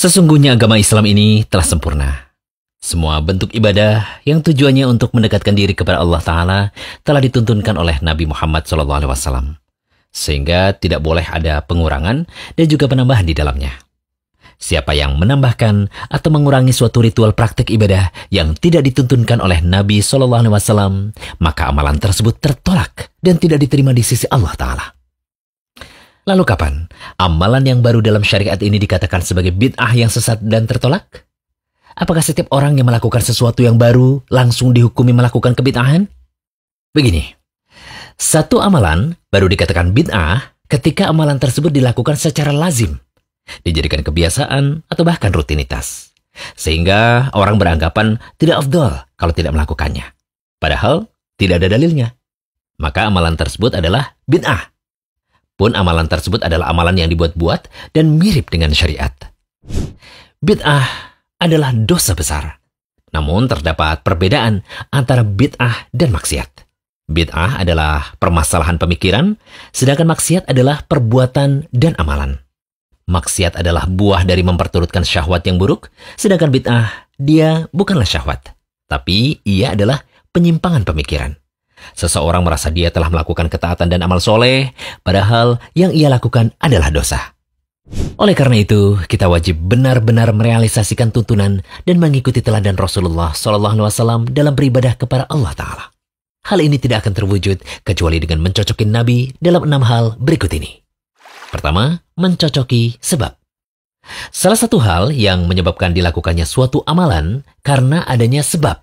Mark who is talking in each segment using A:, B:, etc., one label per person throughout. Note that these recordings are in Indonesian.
A: Sesungguhnya agama Islam ini telah sempurna. Semua bentuk ibadah yang tujuannya untuk mendekatkan diri kepada Allah Ta'ala telah dituntunkan oleh Nabi Muhammad SAW. Sehingga tidak boleh ada pengurangan dan juga penambahan di dalamnya. Siapa yang menambahkan atau mengurangi suatu ritual praktik ibadah yang tidak dituntunkan oleh Nabi SAW, maka amalan tersebut tertolak dan tidak diterima di sisi Allah Ta'ala. Lalu kapan amalan yang baru dalam syariat ini dikatakan sebagai bid'ah yang sesat dan tertolak? Apakah setiap orang yang melakukan sesuatu yang baru langsung dihukumi melakukan kebid'ahan? Begini, satu amalan baru dikatakan bid'ah ketika amalan tersebut dilakukan secara lazim, dijadikan kebiasaan atau bahkan rutinitas. Sehingga orang beranggapan tidak afdal kalau tidak melakukannya. Padahal tidak ada dalilnya. Maka amalan tersebut adalah bid'ah. Pun amalan tersebut adalah amalan yang dibuat-buat dan mirip dengan syariat. Bid'ah adalah dosa besar. Namun terdapat perbedaan antara bid'ah dan maksiat. Bid'ah adalah permasalahan pemikiran, sedangkan maksiat adalah perbuatan dan amalan. Maksiat adalah buah dari memperturutkan syahwat yang buruk, sedangkan bid'ah, dia bukanlah syahwat. Tapi ia adalah penyimpangan pemikiran. Seseorang merasa dia telah melakukan ketaatan dan amal soleh, padahal yang ia lakukan adalah dosa. Oleh karena itu, kita wajib benar-benar merealisasikan tuntunan dan mengikuti teladan Rasulullah SAW dalam beribadah kepada Allah Ta'ala. Hal ini tidak akan terwujud kecuali dengan mencocoki Nabi dalam 6 hal berikut ini. Pertama, mencocoki sebab. Salah satu hal yang menyebabkan dilakukannya suatu amalan karena adanya sebab.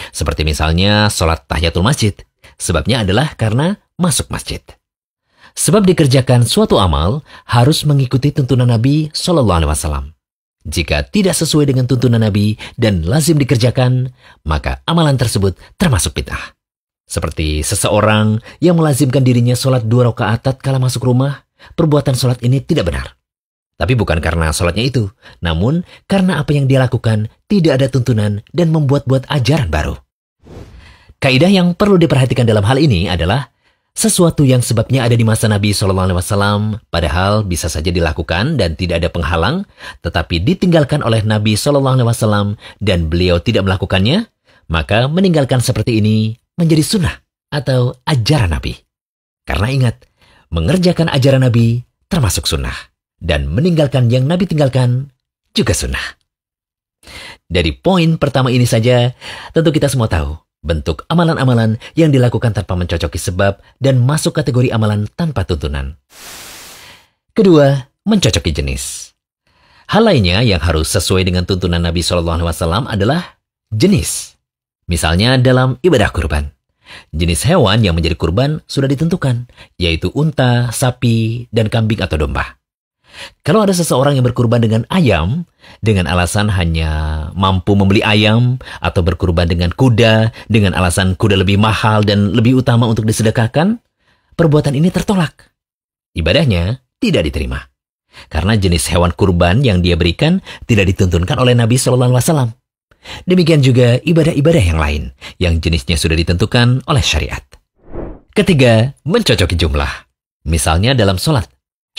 A: Seperti misalnya sholat tahiyatul masjid. Sebabnya adalah karena masuk masjid. Sebab dikerjakan suatu amal harus mengikuti tuntunan Nabi SAW. Jika tidak sesuai dengan tuntunan Nabi dan lazim dikerjakan, maka amalan tersebut termasuk bid'ah. Seperti seseorang yang melazimkan dirinya sholat 2 rakaat tatkala masuk rumah, perbuatan sholat ini tidak benar. Tapi bukan karena sholatnya itu, namun karena apa yang dia lakukan tidak ada tuntunan dan membuat-buat ajaran baru. Kaidah yang perlu diperhatikan dalam hal ini adalah sesuatu yang sebabnya ada di masa Nabi SAW, padahal bisa saja dilakukan dan tidak ada penghalang, tetapi ditinggalkan oleh Nabi SAW dan beliau tidak melakukannya, maka meninggalkan seperti ini menjadi sunnah atau ajaran Nabi. Karena ingat, mengerjakan ajaran Nabi termasuk sunnah, dan meninggalkan yang Nabi tinggalkan juga sunnah. Dari poin pertama ini saja, tentu kita semua tahu bentuk amalan-amalan yang dilakukan tanpa mencocoki sebab dan masuk kategori amalan tanpa tuntunan. Kedua, mencocoki jenis. Hal lainnya yang harus sesuai dengan tuntunan Nabi SAW adalah jenis. Misalnya dalam ibadah kurban. Jenis hewan yang menjadi kurban sudah ditentukan, yaitu unta, sapi, dan kambing atau domba. Kalau ada seseorang yang berkurban dengan ayam, dengan alasan hanya mampu membeli ayam, atau berkurban dengan kuda, dengan alasan kuda lebih mahal dan lebih utama untuk disedekahkan, perbuatan ini tertolak. Ibadahnya tidak diterima. Karena jenis hewan kurban yang dia berikan tidak dituntunkan oleh Nabi SAW. Demikian juga ibadah-ibadah yang lain, yang jenisnya sudah ditentukan oleh syariat. Ketiga, mencocoki jumlah. Misalnya dalam sholat.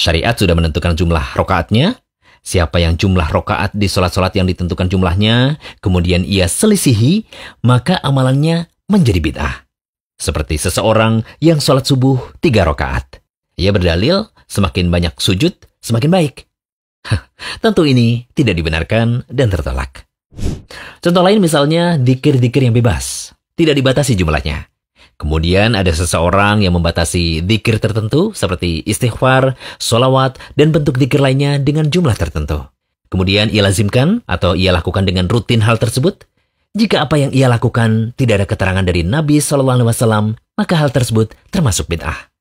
A: Syariat sudah menentukan jumlah rokaatnya. Siapa yang jumlah rokaat di sholat-sholat yang ditentukan jumlahnya, kemudian ia selisihi, maka amalannya menjadi bid'ah. Seperti seseorang yang sholat subuh 3 rokaat. Ia berdalil, semakin banyak sujud, semakin baik. Tentu ini tidak dibenarkan dan tertolak. Contoh lain misalnya, dzikir-dzikir yang bebas. Tidak dibatasi jumlahnya. Kemudian ada seseorang yang membatasi dzikir tertentu seperti istighfar, sholawat, dan bentuk dzikir lainnya dengan jumlah tertentu. Kemudian ia lazimkan atau ia lakukan dengan rutin hal tersebut. Jika apa yang ia lakukan tidak ada keterangan dari Nabi SAW, maka hal tersebut termasuk bid'ah.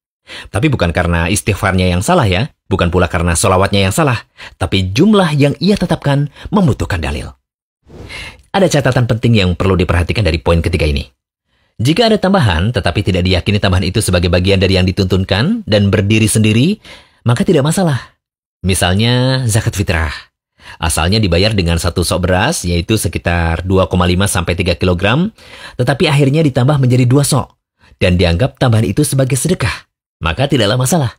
A: Tapi bukan karena istighfarnya yang salah ya, bukan pula karena sholawatnya yang salah, tapi jumlah yang ia tetapkan membutuhkan dalil. Ada catatan penting yang perlu diperhatikan dari poin ketiga ini. Jika ada tambahan, tetapi tidak diyakini tambahan itu sebagai bagian dari yang dituntunkan dan berdiri sendiri, maka tidak masalah. Misalnya zakat fitrah. Asalnya dibayar dengan 1 sok beras, yaitu sekitar 2,5 sampai 3 kg, tetapi akhirnya ditambah menjadi 2 sok, dan dianggap tambahan itu sebagai sedekah, maka tidaklah masalah.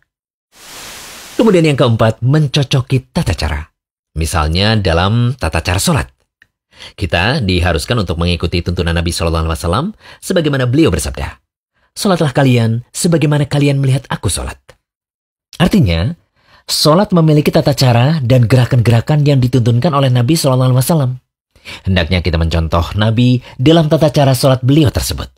A: Kemudian yang keempat, mencocoki tata cara. Misalnya dalam tata cara sholat. Kita diharuskan untuk mengikuti tuntunan Nabi SAW sebagaimana beliau bersabda, "Sholatlah kalian sebagaimana kalian melihat aku sholat." Artinya, sholat memiliki tata cara dan gerakan-gerakan yang dituntunkan oleh Nabi SAW. Hendaknya kita mencontoh Nabi dalam tata cara sholat beliau tersebut,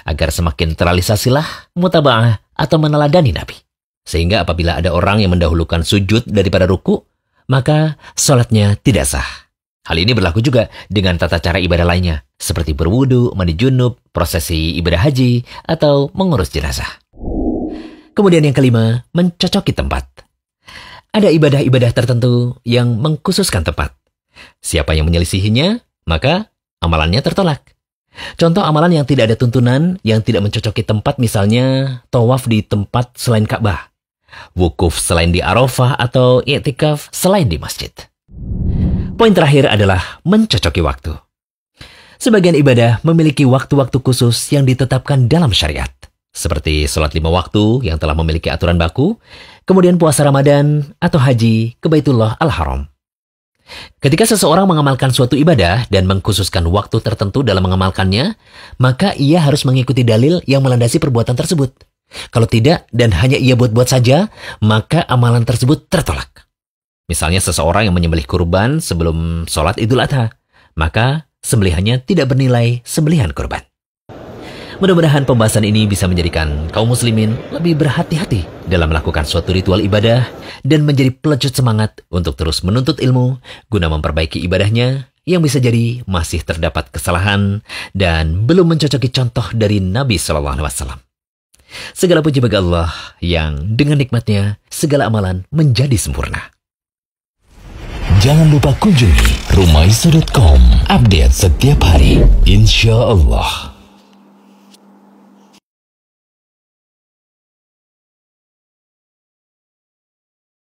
A: agar semakin terrealisasilah mutaba'ah atau meneladani Nabi. Sehingga apabila ada orang yang mendahulukan sujud daripada ruku, maka sholatnya tidak sah. Hal ini berlaku juga dengan tata cara ibadah lainnya, seperti berwudu, mandi junub, prosesi ibadah haji, atau mengurus jenazah. Kemudian yang kelima, mencocoki tempat. Ada ibadah-ibadah tertentu yang mengkhususkan tempat. Siapa yang menyelisihinya, maka amalannya tertolak. Contoh amalan yang tidak ada tuntunan, yang tidak mencocoki tempat, misalnya tawaf di tempat selain Ka'bah, wukuf selain di Arafah, atau i'tikaf selain di masjid. Poin terakhir adalah mencocoki waktu. Sebagian ibadah memiliki waktu-waktu khusus yang ditetapkan dalam syariat, seperti sholat 5 waktu yang telah memiliki aturan baku, kemudian puasa Ramadan atau haji ke Baitullah Al-Haram. Ketika seseorang mengamalkan suatu ibadah dan mengkhususkan waktu tertentu dalam mengamalkannya, maka ia harus mengikuti dalil yang melandasi perbuatan tersebut. Kalau tidak dan hanya ia buat-buat saja, maka amalan tersebut tertolak. Misalnya seseorang yang menyembelih kurban sebelum sholat Idul Adha, maka sembelihannya tidak bernilai sembelihan kurban. Mudah-mudahan pembahasan ini bisa menjadikan kaum muslimin lebih berhati-hati dalam melakukan suatu ritual ibadah dan menjadi pelecut semangat untuk terus menuntut ilmu guna memperbaiki ibadahnya yang bisa jadi masih terdapat kesalahan dan belum mencocoki contoh dari Nabi SAW. Segala puji bagi Allah yang dengan nikmatnya segala amalan menjadi sempurna.
B: Jangan lupa kunjungi rumaiso.com, update setiap hari, insya Allah.